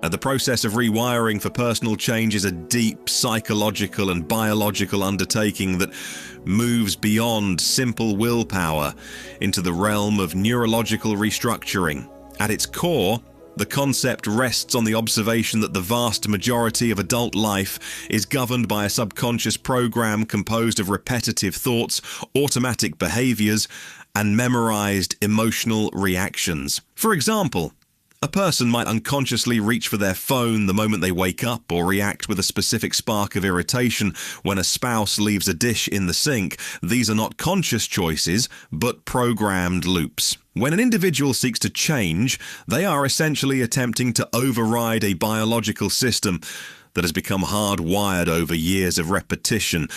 The process of rewiring for personal change is a deep psychological and biological undertaking that moves beyond simple willpower into the realm of neurological restructuring. At its core, the concept rests on the observation that the vast majority of adult life is governed by a subconscious program composed of repetitive thoughts, automatic behaviors, and memorized emotional reactions. For example, a person might unconsciously reach for their phone the moment they wake up, or react with a specific spark of irritation when a spouse leaves a dish in the sink. These are not conscious choices, but programmed loops. When an individual seeks to change, they are essentially attempting to override a biological system that has become hardwired over years of repetition.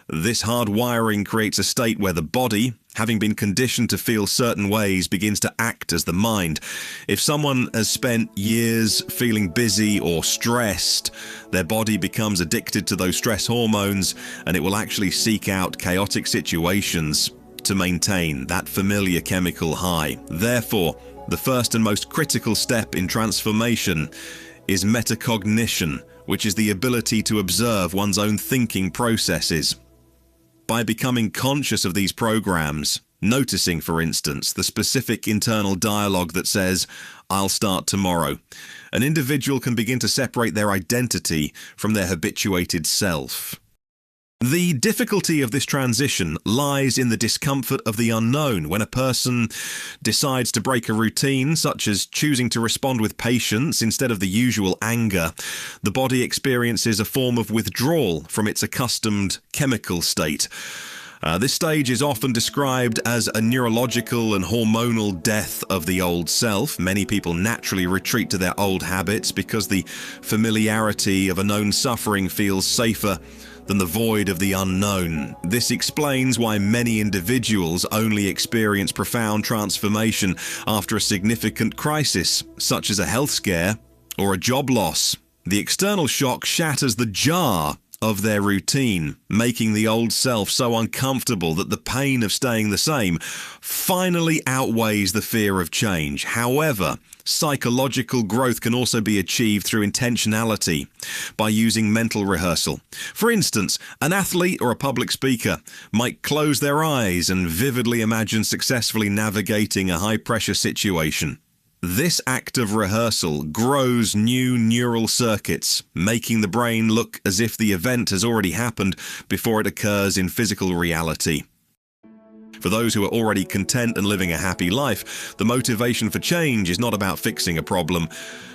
This hardwiring creates a state where the body, having been conditioned to feel certain ways, begins to act as the mind. If someone has spent years feeling busy or stressed, their body becomes addicted to those stress hormones, and it will actually seek out chaotic situations to maintain that familiar chemical high. Therefore, the first and most critical step in transformation is metacognition, which is the ability to observe one's own thinking processes. By becoming conscious of these programs, noticing, for instance, the specific internal dialogue that says, "I'll start tomorrow," an individual can begin to separate their identity from their habituated self. The difficulty of this transition lies in the discomfort of the unknown. When a person decides to break a routine, such as choosing to respond with patience instead of the usual anger, the body experiences a form of withdrawal from its accustomed chemical state. This stage is often described as a neurological and hormonal death of the old self. Many people naturally retreat to their old habits because the familiarity of a known suffering feels safer than the void of the unknown. This explains why many individuals only experience profound transformation after a significant crisis, such as a health scare or a job loss. The external shock shatters the jar of their routine, making the old self so uncomfortable that the pain of staying the same finally outweighs the fear of change. However, psychological growth can also be achieved through intentionality by using mental rehearsal. For instance, an athlete or a public speaker might close their eyes and vividly imagine successfully navigating a high-pressure situation. This act of rehearsal grows new neural circuits, making the brain look as if the event has already happened before it occurs in physical reality. For those who are already content and living a happy life, the motivation for change is not about fixing a problem,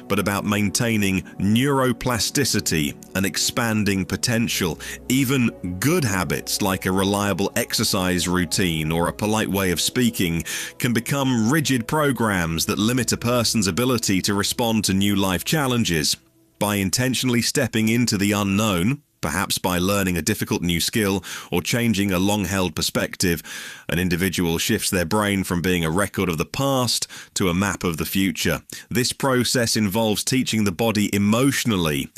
but about maintaining neuroplasticity and expanding potential. Even good habits like a reliable exercise routine or a polite way of speaking can become rigid programs that limit a person's ability to respond to new life challenges. By intentionally stepping into the unknown, perhaps by learning a difficult new skill or changing a long-held perspective, an individual shifts their brain from being a record of the past to a map of the future. This process involves teaching the body emotionally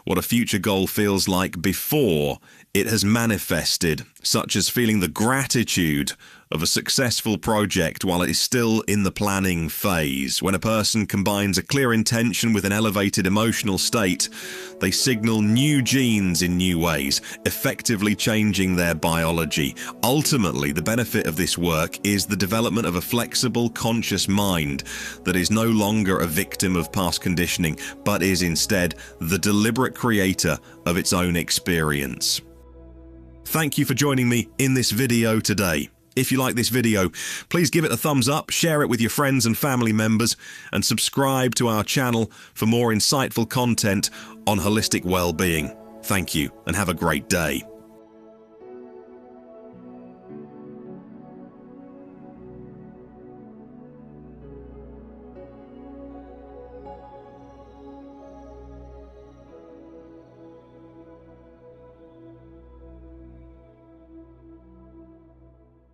what a future goal feels like before it has manifested, such as feeling the gratitude of a successful project while it is still in the planning phase. When a person combines a clear intention with an elevated emotional state, they signal new genes in new ways, effectively changing their biology. Ultimately, the benefit of this work is the development of a flexible, conscious mind that is no longer a victim of past conditioning, but is instead the deliberate creator of its own experience. Thank you for joining me in this video today. If you like this video, please give it a thumbs up, share it with your friends and family members, and subscribe to our channel for more insightful content on holistic well-being. Thank you, and have a great day.